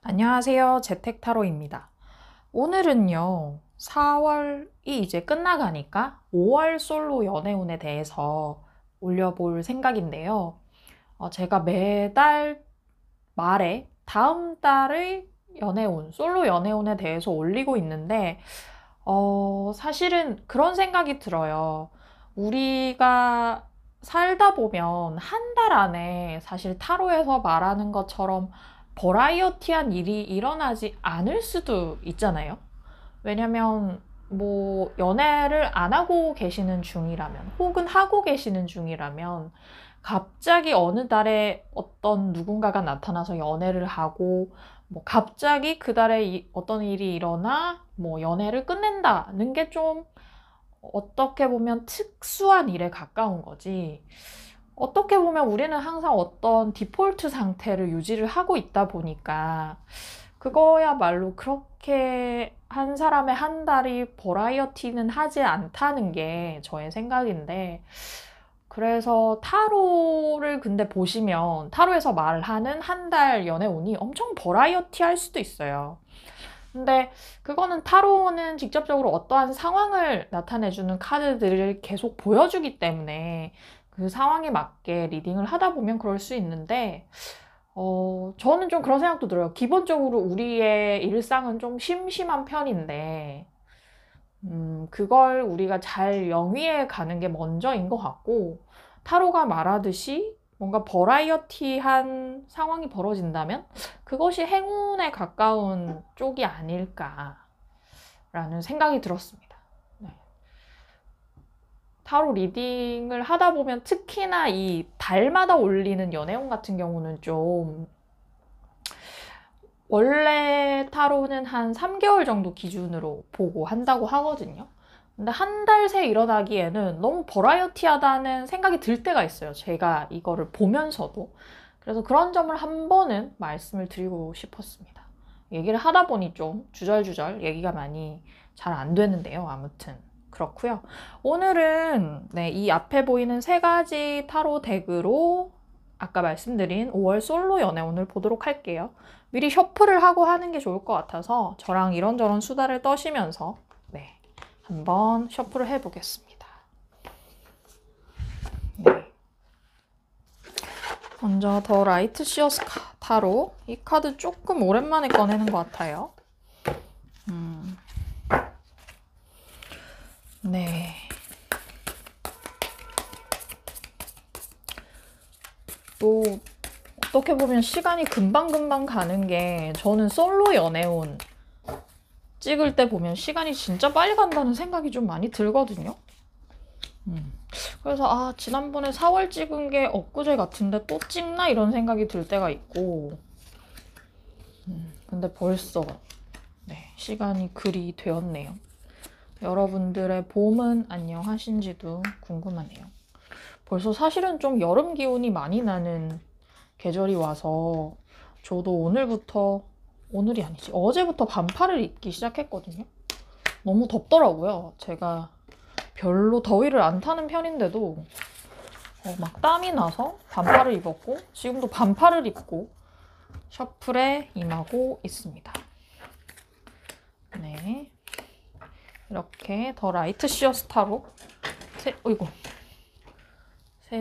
안녕하세요. 재택타로입니다. 오늘은요, 4월이 이제 끝나가니까 5월 솔로 연애운에 대해서 올려볼 생각인데요. 제가 매달 말에 다음 달의 연애운, 솔로 연애운에 대해서 올리고 있는데, 사실은 그런 생각이 들어요. 우리가 살다 보면 한 달 안에 사실 타로에서 말하는 것처럼 버라이어티한 일이 일어나지 않을 수도 있잖아요. 왜냐면 뭐 연애를 안 하고 계시는 중이라면 혹은 하고 계시는 중이라면 갑자기 어느 달에 어떤 누군가가 나타나서 연애를 하고 뭐 갑자기 그 달에 어떤 일이 일어나 뭐 연애를 끝낸다는 게 좀 어떻게 보면 특수한 일에 가까운 거지. 어떻게 보면 우리는 항상 어떤 디폴트 상태를 유지를 하고 있다 보니까 그거야말로 그렇게 한 사람의 한 달이 버라이어티는 하지 않다는 게 저의 생각인데, 그래서 타로를 근데 보시면 타로에서 말하는 한 달 연애운이 엄청 버라이어티 할 수도 있어요. 근데 그거는 타로는 직접적으로 어떠한 상황을 나타내주는 카드들을 계속 보여주기 때문에 그 상황에 맞게 리딩을 하다 보면 그럴 수 있는데, 저는 좀 그런 생각도 들어요. 기본적으로 우리의 일상은 좀 심심한 편인데, 그걸 우리가 잘 영위해 가는 게 먼저인 것 같고, 타로가 말하듯이 뭔가 버라이어티한 상황이 벌어진다면 그것이 행운에 가까운 쪽이 아닐까라는 생각이 들었습니다. 네. 타로 리딩을 하다 보면 특히나 이 달마다 올리는 연애운 같은 경우는 좀 원래 타로는 한 3개월 정도 기준으로 보고 한다고 하거든요. 근데 한 달 새 일어나기에는 너무 버라이어티하다는 생각이 들 때가 있어요. 제가 이거를 보면서도. 그래서 그런 점을 한 번은 말씀을 드리고 싶었습니다. 얘기를 하다 보니 좀 주절주절 얘기가 많이 잘 안 되는데요. 아무튼 그렇고요. 오늘은 이 앞에 보이는 세 가지 타로 덱으로 아까 말씀드린 5월 솔로 연애운을 보도록 할게요. 미리 셔플을 하고 하는 게 좋을 것 같아서 저랑 이런저런 수다를 떠시면서 한번 셔플을 해보겠습니다. 네. 먼저 더 라이트 시어스 타로. 이 카드 조금 오랜만에 꺼내는 것 같아요. 네. 또 어떻게 보면 시간이 금방금방 가는 게, 저는 솔로 연애운 찍을 때 보면 시간이 진짜 빨리 간다는 생각이 좀 많이 들거든요. 그래서 지난번에 4월 찍은 게 엊그제 같은데 또 찍나 이런 생각이 들 때가 있고, 근데 벌써 시간이 그리 되었네요. 여러분들의 봄은 안녕하신지도 궁금하네요. 벌써 사실은 좀 여름 기운이 많이 나는 계절이 와서 저도 오늘이 아니지, 어제부터 반팔을 입기 시작했거든요. 너무 덥더라고요. 제가 별로 더위를 안 타는 편인데도 막 땀이 나서 반팔을 입었고, 지금도 반팔을 입고 셔플에 임하고 있습니다. 네, 이렇게 더 라이트 시어스 타로 세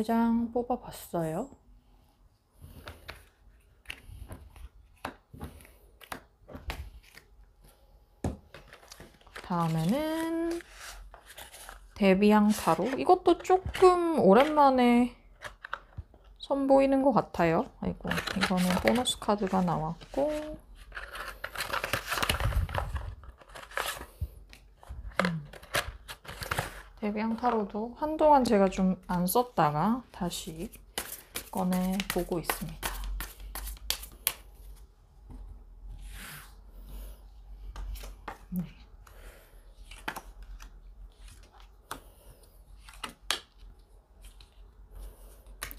장 뽑아봤어요. 다음에는 데비앙 타로. 이것도 조금 오랜만에 선보이는 것 같아요. 아이고, 이거는 보너스 카드가 나왔고, 데비앙 타로도 한동안 제가 좀 안 썼다가 다시 꺼내 보고 있습니다.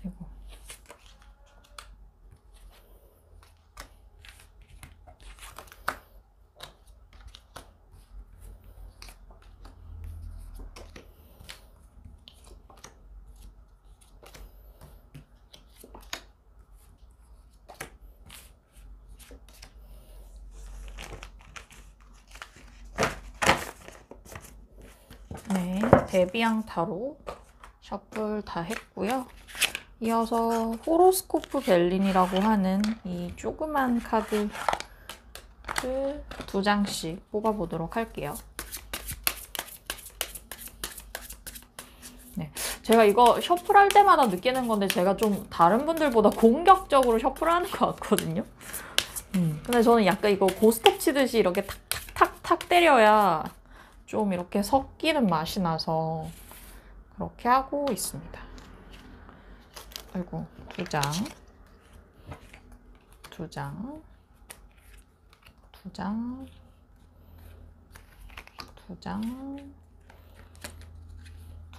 그리고 데비앙 타로 셔플 다 했고요. 이어서 호로스코프 벨린이라고 하는 이 조그만 카드를 2장씩 뽑아보도록 할게요. 네, 제가 이거 셔플할 때마다 느끼는 건데 제가 좀 다른 분들보다 공격적으로 셔플하는 것 같거든요. 근데 저는 약간 이거 고스톱 치듯이 이렇게 탁탁탁탁 때려야 좀 이렇게 섞이는 맛이 나서 그렇게 하고 있습니다. 아이고, 2장, 2장, 2장, 2장,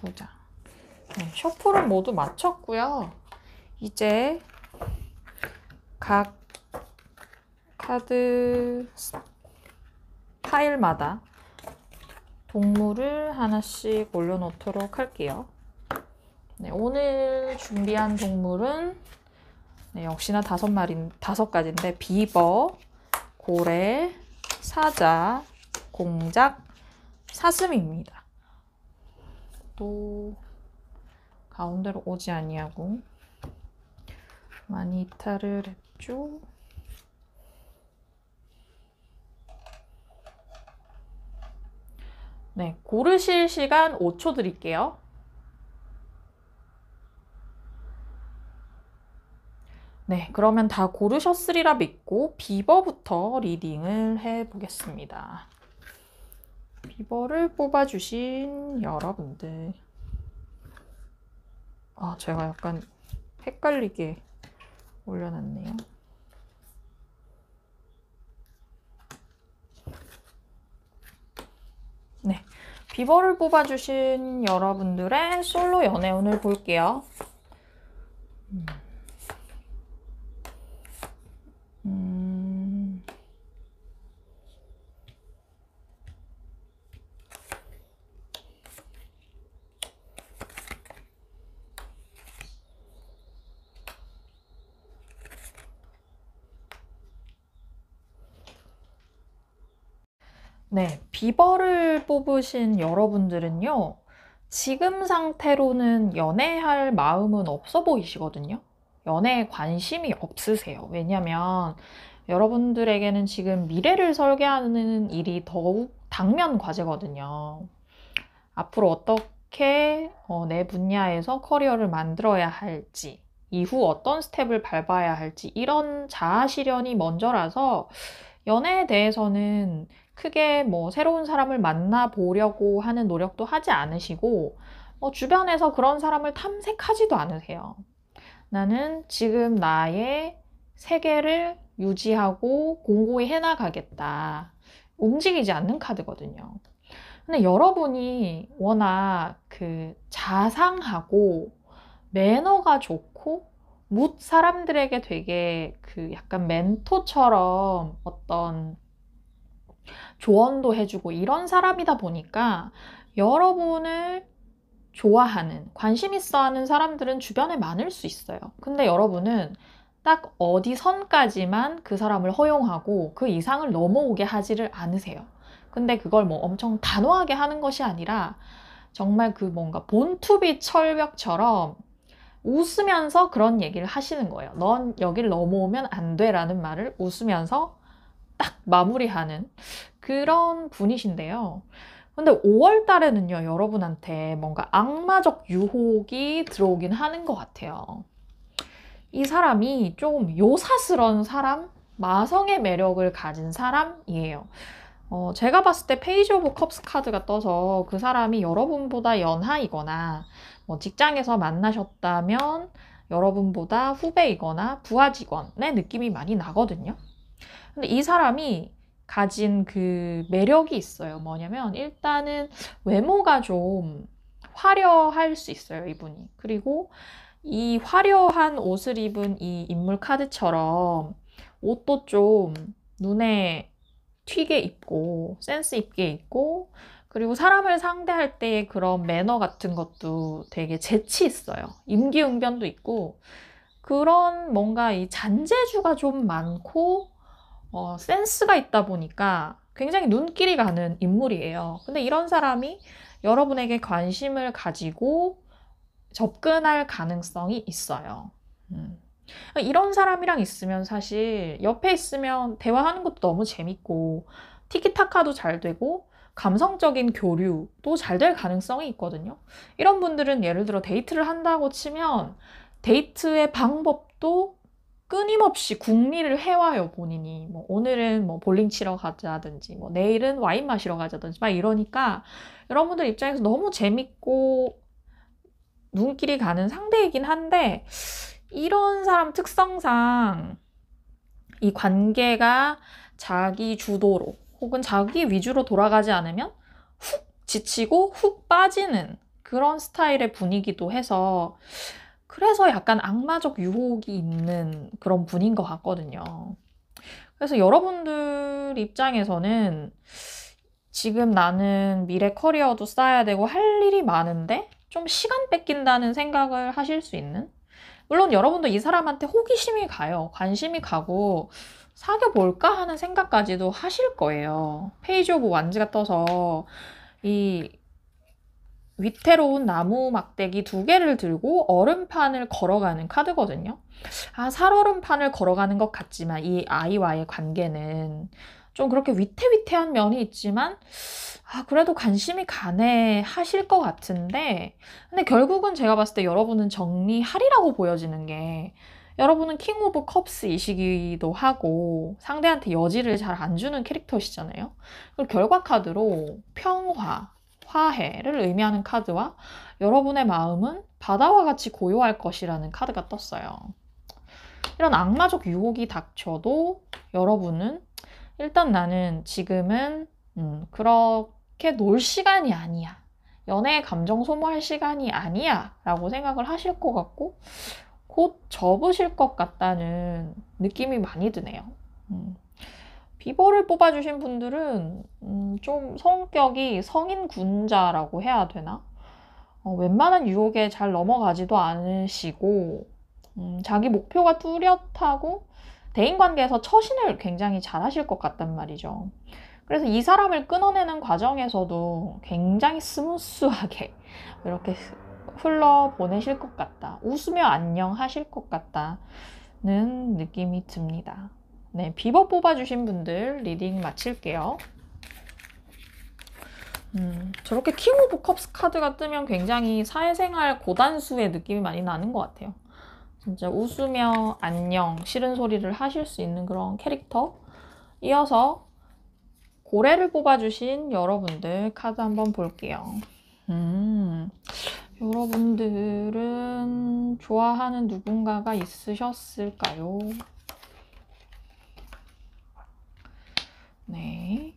2장. 네, 셔플은 모두 마쳤고요. 이제 각 카드 파일마다 동물을 하나씩 올려놓도록 할게요. 네, 오늘 준비한 동물은 네, 역시나 5가지인데 비버, 고래, 사자, 공작, 사슴입니다. 또 가운데로 오지 아니하고 많이 이탈을 했죠. 네, 고르실 시간 5초 드릴게요. 네, 그러면 다 고르셨으리라 믿고 비버부터 리딩을 해보겠습니다. 비버를 뽑아주신 여러분들. 아, 제가 약간 헷갈리게 올려놨네요. 네, 비버를 뽑아주신 여러분들의 솔로 연애운을 볼게요. 네, 비버를 뽑으신 여러분들은요, 지금 상태로는 연애할 마음은 없어 보이시거든요. 연애에 관심이 없으세요. 왜냐면 여러분들에게는 지금 미래를 설계하는 일이 더욱 당면 과제거든요. 앞으로 어떻게 내 분야에서 커리어를 만들어야 할지, 이후 어떤 스텝을 밟아야 할지, 이런 자아 실현이 먼저라서 연애에 대해서는 크게 뭐 새로운 사람을 만나보려고 하는 노력도 하지 않으시고, 주변에서 그런 사람을 탐색하지도 않으세요. 나는 지금 나의 세계를 유지하고 공고히 해나가겠다. 움직이지 않는 카드거든요. 근데 여러분이 워낙 자상하고 매너가 좋고 묻 사람들에게 되게 약간 멘토처럼 어떤 조언도 해주고 이런 사람이다 보니까 여러분을 좋아하는, 관심 있어 하는 사람들은 주변에 많을 수 있어요. 근데 여러분은 딱 어디 선까지만 그 사람을 허용하고 그 이상을 넘어오게 하지를 않으세요. 근데 그걸 뭐 엄청 단호하게 하는 것이 아니라 정말 뭔가 본투비 철벽처럼 웃으면서 그런 얘기를 하시는 거예요. 넌 여길 넘어오면 안 돼 라는 말을 웃으면서 딱 마무리하는 그런 분이신데요. 근데 5월 달에는요, 여러분한테 뭔가 악마적 유혹이 들어오긴 하는 것 같아요. 이 사람이 좀 요사스러운 사람, 마성의 매력을 가진 사람이에요. 제가 봤을 때 페이지 오브 컵스 카드가 떠서 그 사람이 여러분보다 연하이거나 뭐 직장에서 만나셨다면 여러분보다 후배이거나 부하 직원의 느낌이 많이 나거든요. 근데 이 사람이 가진 그 매력이 있어요. 뭐냐면 일단은 외모가 좀 화려할 수 있어요, 이분이. 그리고 이 화려한 옷을 입은 이 인물 카드처럼 옷도 좀 눈에 튀게 입고 센스 있게 입고, 그리고 사람을 상대할 때의 그런 매너 같은 것도 되게 재치 있어요. 임기응변도 있고 그런 뭔가 이 잔재주가 좀 많고 센스가 있다 보니까 굉장히 눈길이 가는 인물이에요. 근데 이런 사람이 여러분에게 관심을 가지고 접근할 가능성이 있어요. 이런 사람이랑 있으면 사실 옆에 있으면 대화하는 것도 너무 재밌고 티키타카도 잘 되고 감성적인 교류도 잘 될 가능성이 있거든요. 이런 분들은 예를 들어 데이트를 한다고 치면 데이트의 방법도 끊임없이 궁리를 해와요, 본인이. 뭐 오늘은 뭐 볼링 치러 가자든지 뭐 내일은 와인 마시러 가자든지 막 이러니까 여러분들 입장에서 너무 재밌고 눈길이 가는 상대이긴 한데 이런 사람 특성상 이 관계가 자기 주도로 혹은 자기 위주로 돌아가지 않으면 훅 지치고 훅 빠지는 그런 스타일의 분위기도 해서 그래서 약간 악마적 유혹이 있는 그런 분인 것 같거든요. 그래서 여러분들 입장에서는 지금 나는 미래 커리어도 쌓아야 되고 할 일이 많은데 좀 시간 뺏긴다는 생각을 하실 수 있는? 물론 여러분도 이 사람한테 호기심이 가요. 관심이 가고 사귀어볼까 하는 생각까지도 하실 거예요. 페이지 오브 완즈가 떠서 이 위태로운 나무 막대기 2개를 들고 얼음판을 걸어가는 카드거든요. 살얼음판을 걸어가는 것 같지만 이 아이와의 관계는 좀 그렇게 위태위태한 면이 있지만 그래도 관심이 가네 하실 것 같은데 근데 결국은 제가 봤을 때 여러분은 정리하리라고 보여지는 게 여러분은 킹 오브 컵스이시기도 하고 상대한테 여지를 잘 안 주는 캐릭터시잖아요. 그리고 결과 카드로 평화, 화해를 의미하는 카드와 여러분의 마음은 바다와 같이 고요할 것이라는 카드가 떴어요. 이런 악마적 유혹이 닥쳐도 여러분은 일단 나는 지금은 그렇게 놀 시간이 아니야. 연애의 감정 소모할 시간이 아니야 라고 생각을 하실 것 같고 곧 접으실 것 같다는 느낌이 많이 드네요. 비버를 뽑아주신 분들은 좀 성격이 성인군자라고 해야 되나? 웬만한 유혹에 잘 넘어가지도 않으시고 자기 목표가 뚜렷하고 대인관계에서 처신을 굉장히 잘 하실 것 같단 말이죠. 그래서 이 사람을 끊어내는 과정에서도 굉장히 스무스하게 이렇게 흘러보내실 것 같다. 웃으며 안녕 하실 것 같다는 느낌이 듭니다. 네, 비버 뽑아주신 분들 리딩 마칠게요. 저렇게 킹 오브 컵스 카드가 뜨면 굉장히 사회생활 고단수의 느낌이 많이 나는 것 같아요. 진짜 웃으며 안녕, 싫은 소리를 하실 수 있는 그런 캐릭터. 이어서 고래를 뽑아주신 여러분들 카드 한번 볼게요. 여러분들은 좋아하는 누군가가 있으셨을까요? 네.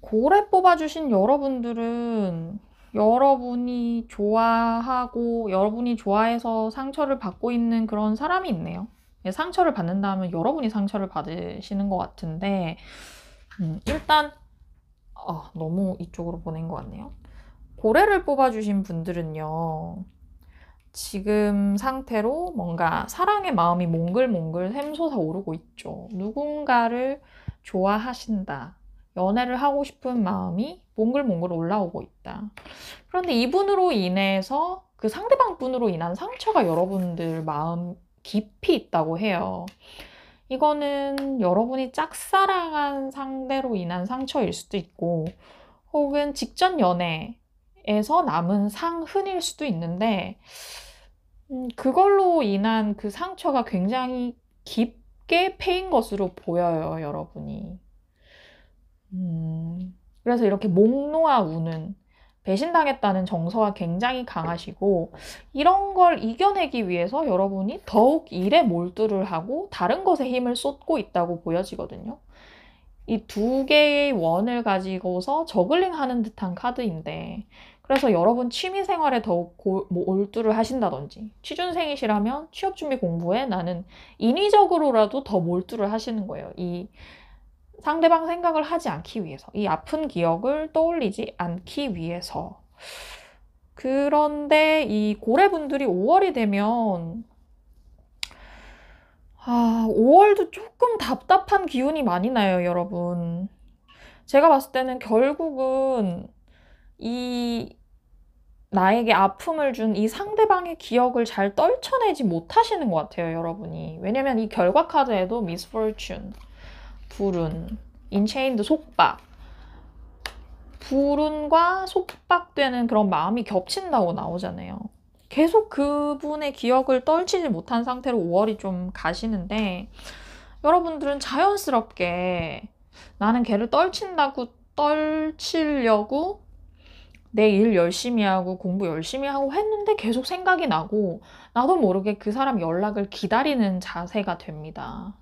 고래 뽑아주신 여러분들은 여러분이 좋아하고 여러분이 좋아해서 상처를 받고 있는 그런 사람이 있네요. 상처를 받는다면 여러분이 상처를 받으시는 것 같은데 일단 너무 이쪽으로 보낸 것 같네요. 고래를 뽑아주신 분들은요. 지금 상태로 뭔가 사랑의 마음이 몽글몽글 샘솟아 오르고 있죠. 누군가를 좋아하신다. 연애를 하고 싶은 마음이 몽글몽글 올라오고 있다. 그런데 이분으로 인해서 그 상대방 분으로 인한 상처가 여러분들 마음 깊이 있다고 해요. 이거는 여러분이 짝사랑한 상대로 인한 상처일 수도 있고 혹은 직전 연애에서 남은 상흔일 수도 있는데 그걸로 인한 그 상처가 굉장히 깊게 패인 것으로 보여요, 여러분이. 그래서 이렇게 목 놓아 우는 배신당했다는 정서가 굉장히 강하시고 이런 걸 이겨내기 위해서 여러분이 더욱 일에 몰두를 하고 다른 것에 힘을 쏟고 있다고 보여지거든요. 이 2개의 원을 가지고서 저글링하는 듯한 카드인데 그래서 여러분 취미생활에 더욱 몰두를 하신다든지 취준생이시라면 취업준비 공부에 나는 인위적으로라도 더 몰두를 하시는 거예요. 이 상대방 생각을 하지 않기 위해서 이 아픈 기억을 떠올리지 않기 위해서 그런데 이 고래분들이 5월이 되면 5월도 조금 답답한 기운이 많이 나요, 여러분. 제가 봤을 때는 결국은 이 나에게 아픔을 준 이 상대방의 기억을 잘 떨쳐내지 못하시는 것 같아요, 여러분이. 왜냐면 이 결과 카드에도 misfortune, 불운, 인체인드 속박, 불운과 속박되는 그런 마음이 겹친다고 나오잖아요. 계속 그분의 기억을 떨치지 못한 상태로 5월이 좀 가시는데 여러분들은 자연스럽게 나는 걔를 떨치려고 내 일 열심히 하고 공부 열심히 하고 했는데 계속 생각이 나고 나도 모르게 그 사람 연락을 기다리는 자세가 됩니다.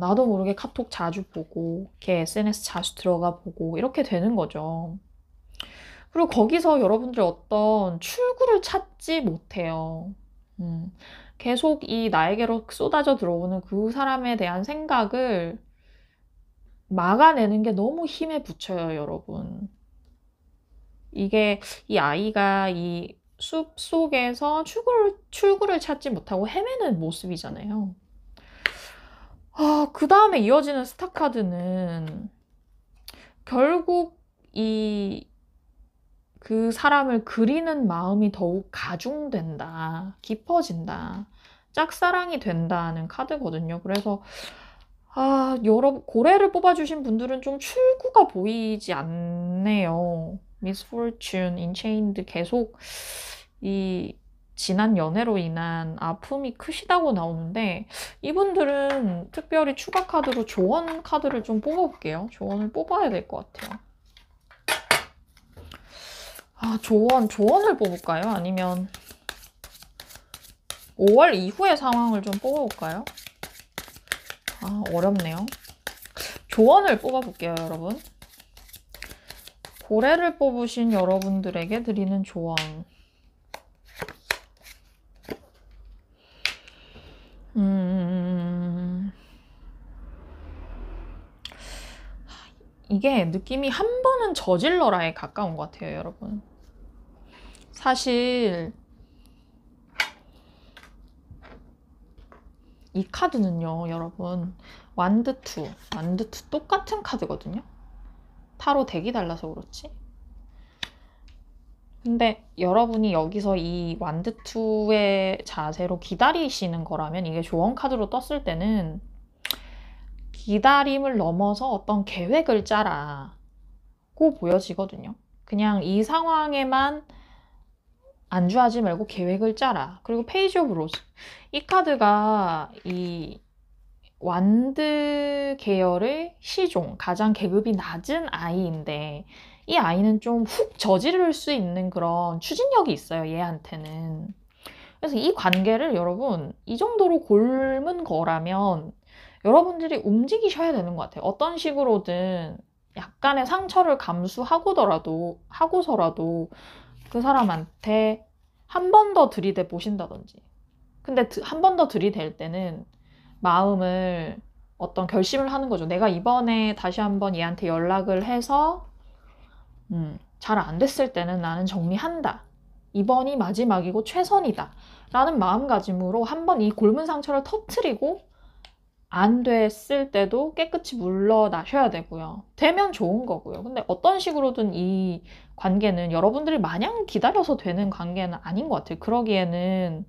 나도 모르게 카톡 자주 보고 걔 SNS 자주 들어가 보고 이렇게 되는 거죠. 그리고 거기서 여러분들 어떤 출구를 찾지 못해요. 계속 이 나에게로 쏟아져 들어오는 그 사람에 대한 생각을 막아내는 게 너무 힘에 부쳐요, 여러분. 이게 이 아이가 이 숲 속에서 출구를 찾지 못하고 헤매는 모습이잖아요. 그 다음에 이어지는 스타카드는 결국 그 사람을 그리는 마음이 더욱 가중된다, 깊어진다, 짝사랑이 된다는 카드거든요. 그래서 여러분 고래를 뽑아주신 분들은 좀 출구가 보이지 않네요. misfortune, enchained 계속 이 지난 연애로 인한 아픔이 크시다고 나오는데 이분들은 특별히 추가 카드로 조언 카드를 좀 뽑아볼게요. 조언을 뽑아야 될 것 같아요. 조언을 뽑을까요? 아니면 5월 이후의 상황을 좀 뽑아볼까요? 어렵네요. 조언을 뽑아볼게요, 여러분. 고래를 뽑으신 여러분들에게 드리는 조언. 이게 느낌이 한 번은 저질러라에 가까운 것 같아요, 여러분. 사실 이 카드는요, 여러분, 완드2 똑같은 카드거든요. 타로 덱이 달라서 그렇지. 근데 여러분이 여기서 이 완드2의 자세로 기다리시는 거라면 이게 조언 카드로 떴을 때는 기다림을 넘어서 어떤 계획을 짜라고 보여지거든요. 그냥 이 상황에만 안주하지 말고 계획을 짜라. 그리고 페이지 오브 로즈. 이 카드가 이 완드 계열의 시종, 가장 계급이 낮은 아이인데 이 아이는 좀 훅 저지를 수 있는 그런 추진력이 있어요, 얘한테는. 그래서 이 관계를 여러분 이 정도로 골문 거라면 여러분들이 움직이셔야 되는 것 같아요. 어떤 식으로든 약간의 상처를 하고서라도 그 사람한테 한 번 더 들이대 보신다든지. 근데 한 번 더 들이댈 때는 마음을 어떤 결심을 하는 거죠. 내가 이번에 다시 한번 얘한테 연락을 해서 잘 안 됐을 때는 나는 정리한다. 이번이 마지막이고 최선이다. 라는 마음가짐으로 한번 이 골문 상처를 터트리고 안 됐을 때도 깨끗이 물러나셔야 되고요. 되면 좋은 거고요. 근데 어떤 식으로든 이 관계는 여러분들이 마냥 기다려서 되는 관계는 아닌 것 같아요. 그러기에는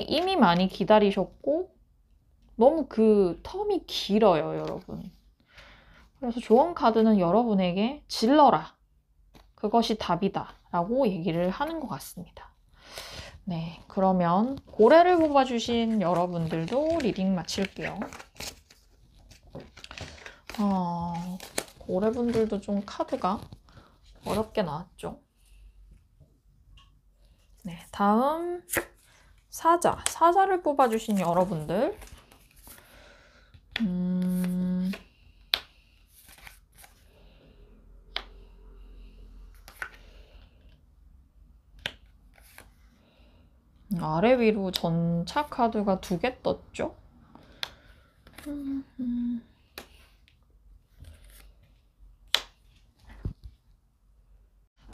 이미 많이 기다리셨고 너무 그 텀이 길어요, 여러분. 그래서 조언 카드는 여러분에게 질러라. 그것이 답이다. 라고 얘기를 하는 것 같습니다. 네, 그러면 고래를 뽑아주신 여러분들도 리딩 마칠게요. 고래분들도 좀 카드가 어렵게 나왔죠. 네, 다음 사자를 뽑아주신 여러분들. 아래 위로 전차 카드가 2개 떴죠?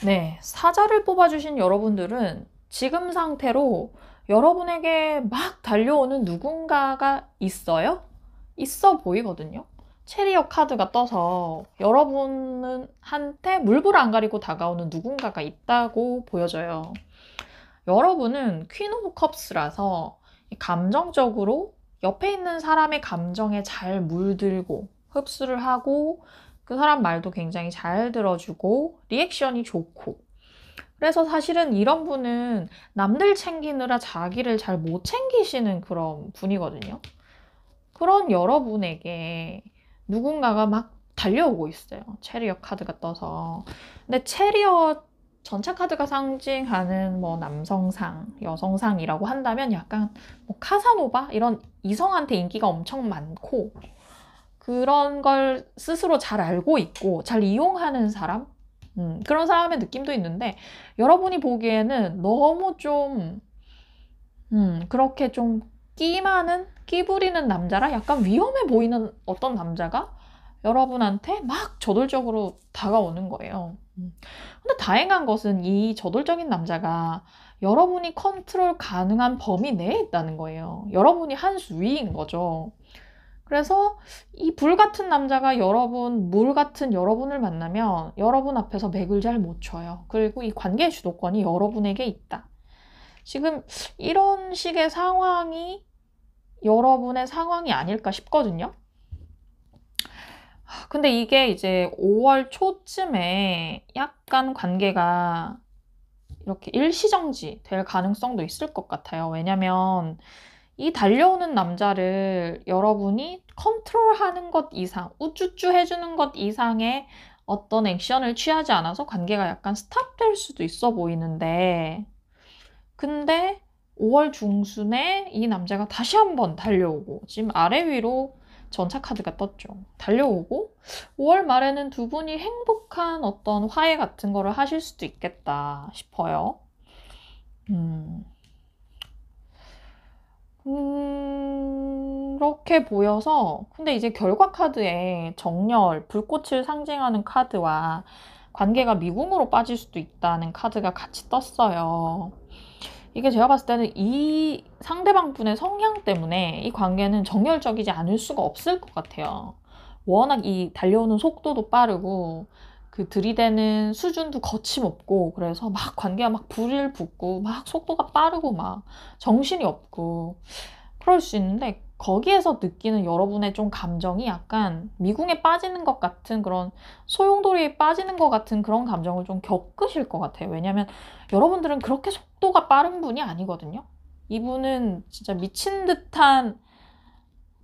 네, 사자를 뽑아주신 여러분들은 지금 상태로 여러분에게 막 달려오는 누군가가 있어요? 있어 보이거든요. 체리어 카드가 떠서 여러분한테 물불 안 가리고 다가오는 누군가가 있다고 보여져요. 여러분은 퀸 오브 컵스라서 감정적으로 옆에 있는 사람의 감정에 잘 물들고 흡수를 하고 그 사람 말도 굉장히 잘 들어주고 리액션이 좋고, 그래서 사실은 이런 분은 남들 챙기느라 자기를 잘 못 챙기시는 그런 분이거든요. 그런 여러분에게 누군가가 막 달려오고 있어요. 체리엇 카드가 떠서. 근데 체리엇 전체 카드가 상징하는 뭐 남성상, 여성상이라고 한다면 약간 뭐 카사노바? 이런 이성한테 인기가 엄청 많고 그런 걸 스스로 잘 알고 있고 잘 이용하는 사람? 그런 사람의 느낌도 있는데, 여러분이 보기에는 너무 좀 그렇게 좀 끼 많은, 끼 부리는 남자라 약간 위험해 보이는 어떤 남자가 여러분한테 막 저돌적으로 다가오는 거예요. 근데 다행한 것은 이 저돌적인 남자가 여러분이 컨트롤 가능한 범위 내에 있다는 거예요. 여러분이 한 수 위인 거죠. 그래서 이 불 같은 남자가 물 같은 여러분을 만나면 여러분 앞에서 맥을 잘 못 춰요. 그리고 이 관계의 주도권이 여러분에게 있다. 지금 이런 식의 상황이 여러분의 상황이 아닐까 싶거든요. 근데 이게 이제 5월 초쯤에 약간 관계가 이렇게 일시정지 될 가능성도 있을 것 같아요. 왜냐면 이 달려오는 남자를 여러분이 컨트롤하는 것 이상, 우쭈쭈 해주는 것 이상의 어떤 액션을 취하지 않아서 관계가 약간 스탑될 수도 있어 보이는데, 근데 5월 중순에 이 남자가 다시 한번 달려오고, 지금 아래 위로 전차 카드가 떴죠. 달려오고 5월 말에는 두 분이 행복한 어떤 화해 같은 거를 하실 수도 있겠다 싶어요. 그렇게 보여서, 근데 이제 결과 카드에 정열, 불꽃을 상징하는 카드와 관계가 미궁으로 빠질 수도 있다는 카드가 같이 떴어요. 이게 제가 봤을 때는 이 상대방 분의 성향 때문에 이 관계는 정열적이지 않을 수가 없을 것 같아요. 워낙 이 달려오는 속도도 빠르고 그 들이대는 수준도 거침없고, 그래서 막 관계가 막 불을 붙고 막 속도가 빠르고 막 정신이 없고 그럴 수 있는데, 거기에서 느끼는 여러분의 좀 감정이 약간 미궁에 빠지는 것 같은, 그런 소용돌이에 빠지는 것 같은 그런 감정을 좀 겪으실 것 같아요. 왜냐면 여러분들은 그렇게 속도가 빠른 분이 아니거든요. 이분은 진짜 미친 듯한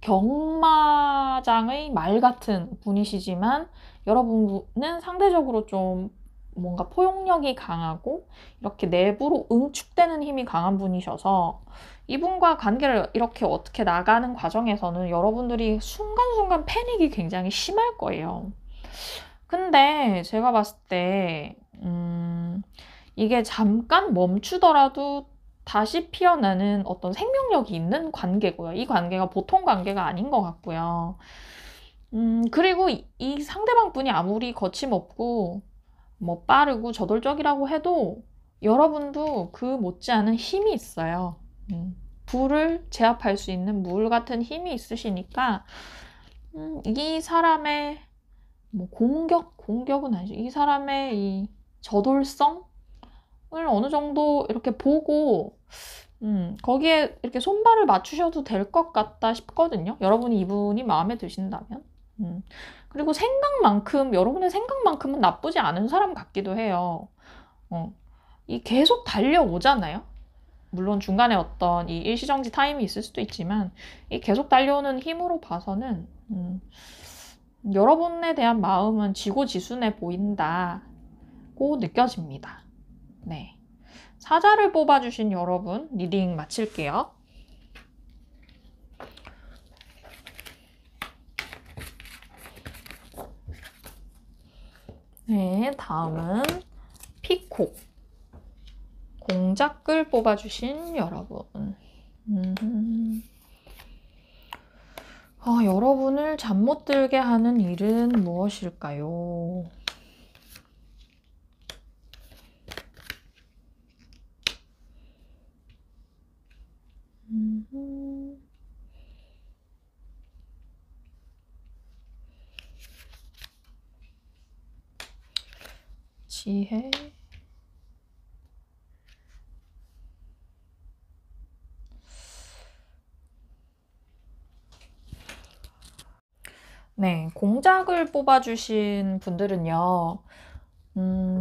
경마장의 말 같은 분이시지만 여러분은 상대적으로 좀 뭔가 포용력이 강하고 이렇게 내부로 응축되는 힘이 강한 분이셔서 이분과 관계를 이렇게 어떻게 나가는 과정에서는 여러분들이 순간순간 패닉이 굉장히 심할 거예요. 근데 제가 봤을 때 이게 잠깐 멈추더라도 다시 피어나는 어떤 생명력이 있는 관계고요. 이 관계가 보통 관계가 아닌 것 같고요. 그리고 이 상대방 분이 아무리 거침없고 뭐 빠르고 저돌적이라고 해도 여러분도 그 못지않은 힘이 있어요. 불을 제압할 수 있는 물 같은 힘이 있으시니까 이 사람의 뭐 공격은 아니죠. 이 사람의 이 저돌성을 어느 정도 이렇게 보고 거기에 이렇게 손발을 맞추셔도 될 것 같다 싶거든요. 여러분이 이분이 마음에 드신다면. 그리고 여러분의 생각만큼은 나쁘지 않은 사람 같기도 해요. 이 계속 달려오잖아요. 물론 중간에 어떤 이 일시정지 타임이 있을 수도 있지만 이 계속 달려오는 힘으로 봐서는 여러분에 대한 마음은 지고지순해 보인다고 느껴집니다. 네. 사자를 뽑아주신 여러분 리딩 마칠게요. 네, 다음은 피콕 공작글 뽑아주신 여러분. 여러분을 잠 못 들게 하는 일은 무엇일까요? 지혜. 네, 공작을 뽑아주신 분들은요,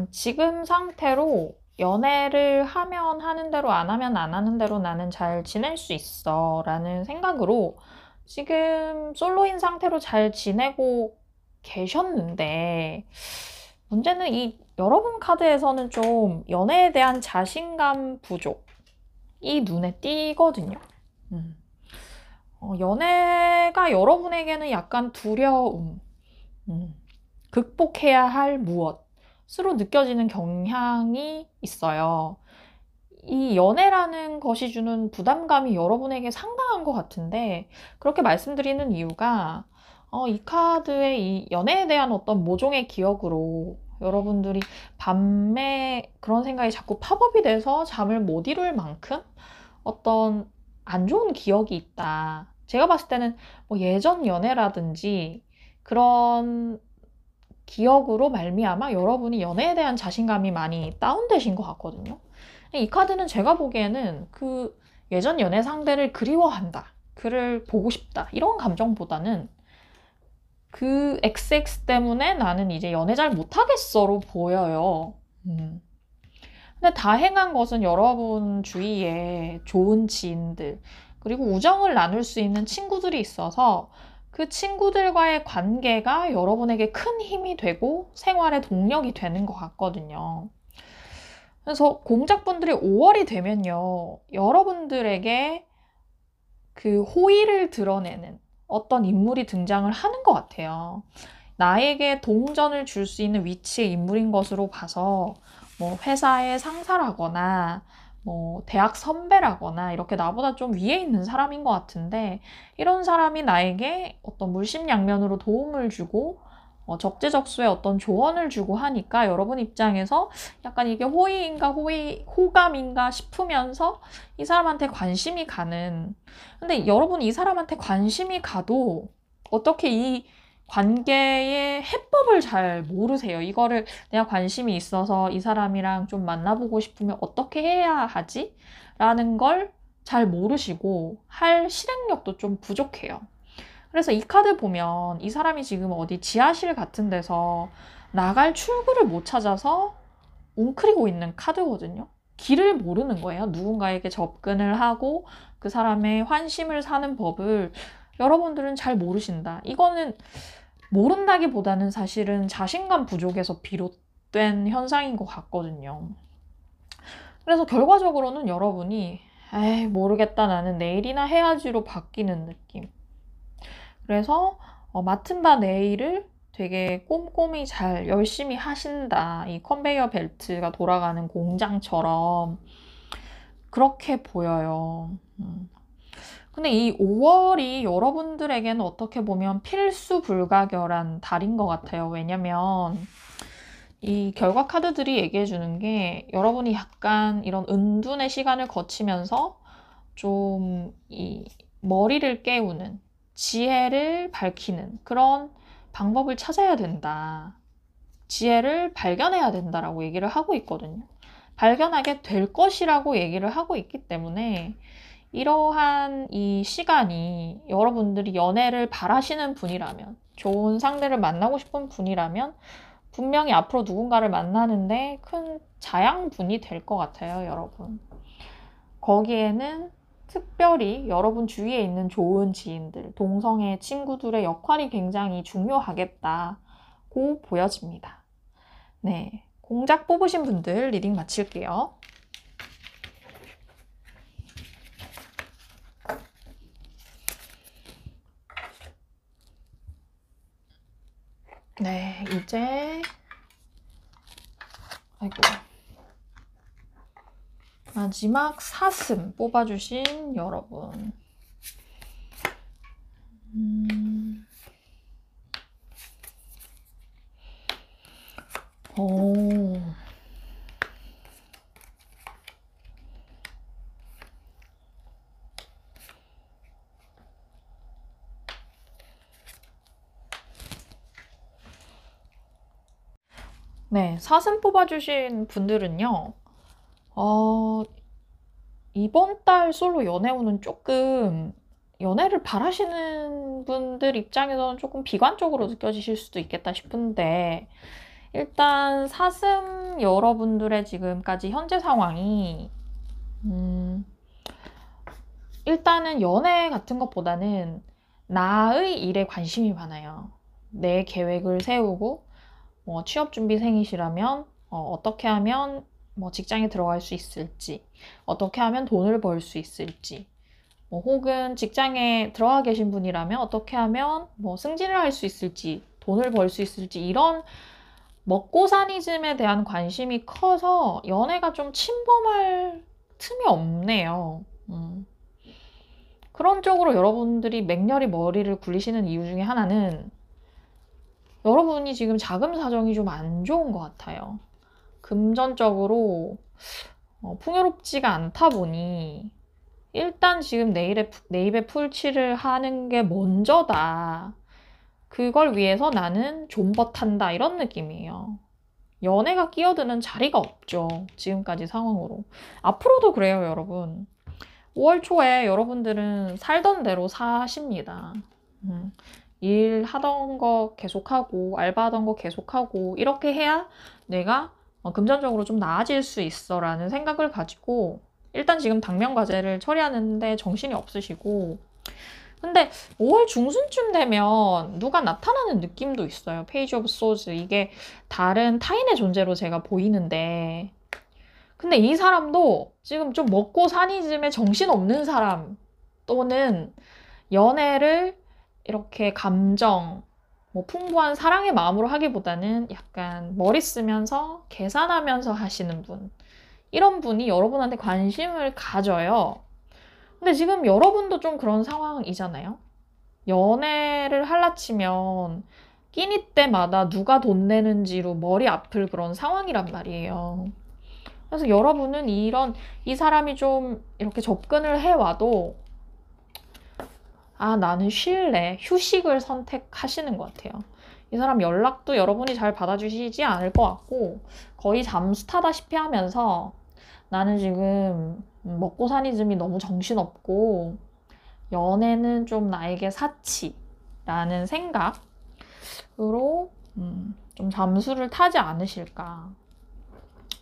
지금 상태로 연애를 하면 하는 대로 안 하면 안 하는 대로 나는 잘 지낼 수 있어 라는 생각으로 지금 솔로인 상태로 잘 지내고 계셨는데, 문제는 이 여러분 카드에서는 좀 연애에 대한 자신감 부족이 눈에 띄거든요. 연애가 여러분에게는 약간 두려움, 극복해야 할 무엇으로 느껴지는 경향이 있어요. 이 연애라는 것이 주는 부담감이 여러분에게 상당한 것 같은데, 그렇게 말씀드리는 이유가 이 카드의 이 연애에 대한 어떤 모종의 기억으로 여러분들이 밤에 그런 생각이 자꾸 팝업이 돼서 잠을 못 이룰 만큼 어떤 안 좋은 기억이 있다. 제가 봤을 때는 뭐 예전 연애라든지 그런 기억으로 말미암아 여러분이 연애에 대한 자신감이 많이 다운되신 것 같거든요. 이 카드는 제가 보기에는 그 예전 연애 상대를 그리워한다. 그를 보고 싶다. 이런 감정보다는 그 XX 때문에 나는 이제 연애 잘 못하겠어로 보여요. 근데 다행한 것은 여러분 주위에 좋은 지인들, 그리고 우정을 나눌 수 있는 친구들이 있어서 그 친구들과의 관계가 여러분에게 큰 힘이 되고 생활의 동력이 되는 것 같거든요. 그래서 공작분들이 5월이 되면요, 여러분들에게 그 호의를 드러내는 어떤 인물이 등장을 하는 것 같아요. 나에게 동전을 줄 수 있는 위치의 인물인 것으로 봐서 뭐 회사의 상사라거나 뭐 대학 선배라거나 이렇게 나보다 좀 위에 있는 사람인 것 같은데, 이런 사람이 나에게 어떤 물심양면으로 도움을 주고 적재적소에 어떤 조언을 주고 하니까 여러분 입장에서 약간 이게 호의인가 호감인가 싶으면서 이 사람한테 관심이 가는, 근데 여러분이 이 사람한테 관심이 가도 어떻게 이 관계의 해법을 잘 모르세요. 이거를 내가 관심이 있어서 이 사람이랑 좀 만나보고 싶으면 어떻게 해야 하지? 라는 걸 잘 모르시고 할 실행력도 좀 부족해요. 그래서 이 카드 보면 이 사람이 지금 어디 지하실 같은 데서 나갈 출구를 못 찾아서 웅크리고 있는 카드거든요. 길을 모르는 거예요. 누군가에게 접근을 하고 그 사람의 환심을 사는 법을 여러분들은 잘 모르신다. 이거는 모른다기보다는 사실은 자신감 부족에서 비롯된 현상인 것 같거든요. 그래서 결과적으로는 여러분이 에이, 모르겠다, 나는 내일이나 해야지로 바뀌는 느낌. 그래서 맡은 바 내일을 되게 꼼꼼히 잘 열심히 하신다. 이 컨베이어 벨트가 돌아가는 공장처럼 그렇게 보여요. 근데 이 5월이 여러분들에게는 어떻게 보면 필수 불가결한 달인 것 같아요. 왜냐면 이 결과 카드들이 얘기해 주는 게 여러분이 약간 이런 은둔의 시간을 거치면서 좀 이 머리를 깨우는, 지혜를 밝히는 그런 방법을 찾아야 된다. 지혜를 발견해야 된다라고 얘기를 하고 있거든요. 발견하게 될 것이라고 얘기를 하고 있기 때문에 이러한 이 시간이 여러분들이 연애를 바라시는 분이라면, 좋은 상대를 만나고 싶은 분이라면 분명히 앞으로 누군가를 만나는데 큰 자양분이 될 것 같아요, 여러분. 거기에는 특별히 여러분 주위에 있는 좋은 지인들, 동성애 친구들의 역할이 굉장히 중요하겠다고 보여집니다. 네, 공작 뽑으신 분들 리딩 마칠게요. 네, 이제 아이고, 마지막 사슴 뽑아주신 여러분. 오. 네, 사슴 뽑아주신 분들은요, 어, 이번 달 솔로 연애운은 조금 연애를 바라시는 분들 입장에서는 조금 비관적으로 느껴지실 수도 있겠다 싶은데, 일단 사슴 여러분들의 지금까지 현재 상황이 일단은 연애 같은 것보다는 나의 일에 관심이 많아요. 내 계획을 세우고 취업준비생이시라면 어떻게 하면 직장에 들어갈 수 있을지, 어떻게 하면 돈을 벌 수 있을지, 혹은 직장에 들어가 계신 분이라면 어떻게 하면 승진을 할 수 있을지, 돈을 벌 수 있을지, 이런 먹고사니즘에 대한 관심이 커서 연애가 좀 침범할 틈이 없네요. 그런 쪽으로 여러분들이 맹렬히 머리를 굴리시는 이유 중에 하나는 여러분이 지금 자금 사정이 좀 안 좋은 것 같아요. 금전적으로 풍요롭지가 않다 보니 일단 지금 내 입에 풀칠을 하는 게 먼저다. 그걸 위해서 나는 존버탄다, 이런 느낌이에요. 연애가 끼어드는 자리가 없죠. 지금까지 상황으로. 앞으로도 그래요, 여러분. 5월 초에 여러분들은 살던 대로 사십니다. 일 하던 거 계속하고, 알바하던 거 계속하고, 이렇게 해야 내가 금전적으로 좀 나아질 수 있어 라는 생각을 가지고 일단 지금 당면 과제를 처리하는데 정신이 없으시고, 근데 5월 중순쯤 되면 누가 나타나는 느낌도 있어요. 페이지 오브 소즈. 이게 다른 타인의 존재로 제가 보이는데, 근데 이 사람도 지금 좀 먹고 사니즘에 정신없는 사람, 또는 연애를 이렇게 감정, 풍부한 사랑의 마음으로 하기보다는 약간 머리 쓰면서 계산하면서 하시는 분, 이런 분이 여러분한테 관심을 가져요. 근데 지금 여러분도 좀 그런 상황이잖아요. 연애를 할라치면 끼니 때마다 누가 돈 내는지로 머리 아플 그런 상황이란 말이에요. 그래서 여러분은 이 사람이 좀 이렇게 접근을 해와도 나는 쉴래, 휴식을 선택하시는 것 같아요. 이 사람 연락도 여러분이 잘 받아주시지 않을 것 같고, 거의 잠수 타다시피 하면서 나는 지금 먹고 사니즘이 너무 정신없고 연애는 좀 나에게 사치라는 생각으로 좀 잠수를 타지 않으실까.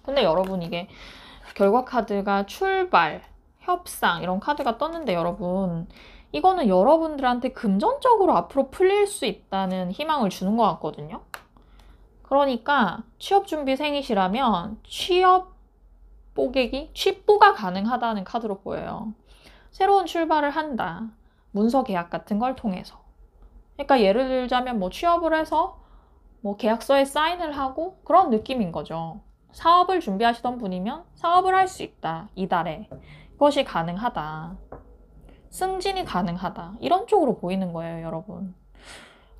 근데 여러분, 이게 결과 카드가 출발, 협상 이런 카드가 떴는데, 여러분 이거는 여러분들한테 금전적으로 앞으로 풀릴 수 있다는 희망을 주는 것 같거든요. 그러니까 취업준비생이시라면 취부가 가능하다는 카드로 보여요. 새로운 출발을 한다. 문서 계약 같은 걸 통해서. 그러니까 예를 들자면 취업을 해서 계약서에 사인을 하고 그런 느낌인 거죠. 사업을 준비하시던 분이면 사업을 할 수 있다. 이달에. 그것이 가능하다. 승진이 가능하다. 이런 쪽으로 보이는 거예요, 여러분.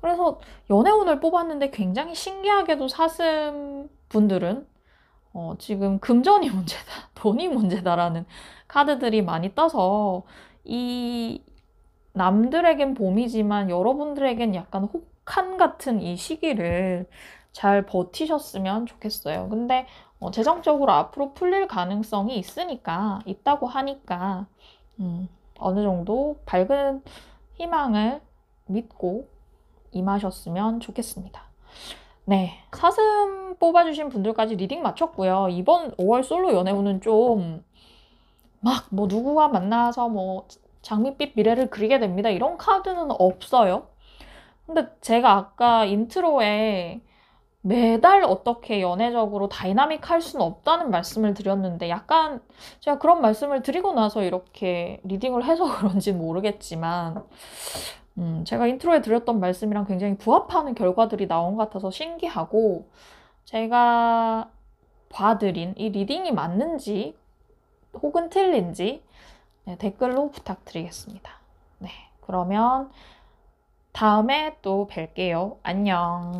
그래서 연애운을 뽑았는데 굉장히 신기하게도 사슴 분들은 지금 금전이 문제다, 돈이 문제다라는 카드들이 많이 떠서, 이 남들에겐 봄이지만 여러분들에겐 약간 혹한 같은 이 시기를 잘 버티셨으면 좋겠어요. 근데 재정적으로 앞으로 풀릴 가능성이 있다고 하니까 어느 정도 밝은 희망을 믿고 임하셨으면 좋겠습니다. 네, 사슴 뽑아주신 분들까지 리딩 마쳤고요. 이번 5월 솔로 연애운은 좀 누구와 만나서 장밋빛 미래를 그리게 됩니다, 이런 카드는 없어요. 근데 제가 아까 인트로에 매달 어떻게 연애적으로 다이나믹할 수는 없다는 말씀을 드렸는데, 약간 제가 그런 말씀을 드리고 나서 이렇게 리딩을 해서 그런지는 모르겠지만 제가 인트로에 드렸던 말씀이랑 굉장히 부합하는 결과들이 나온 것 같아서 신기하고, 제가 봐드린 이 리딩이 맞는지 혹은 틀린지 댓글로 부탁드리겠습니다. 네, 그러면 다음에 또 뵐게요. 안녕.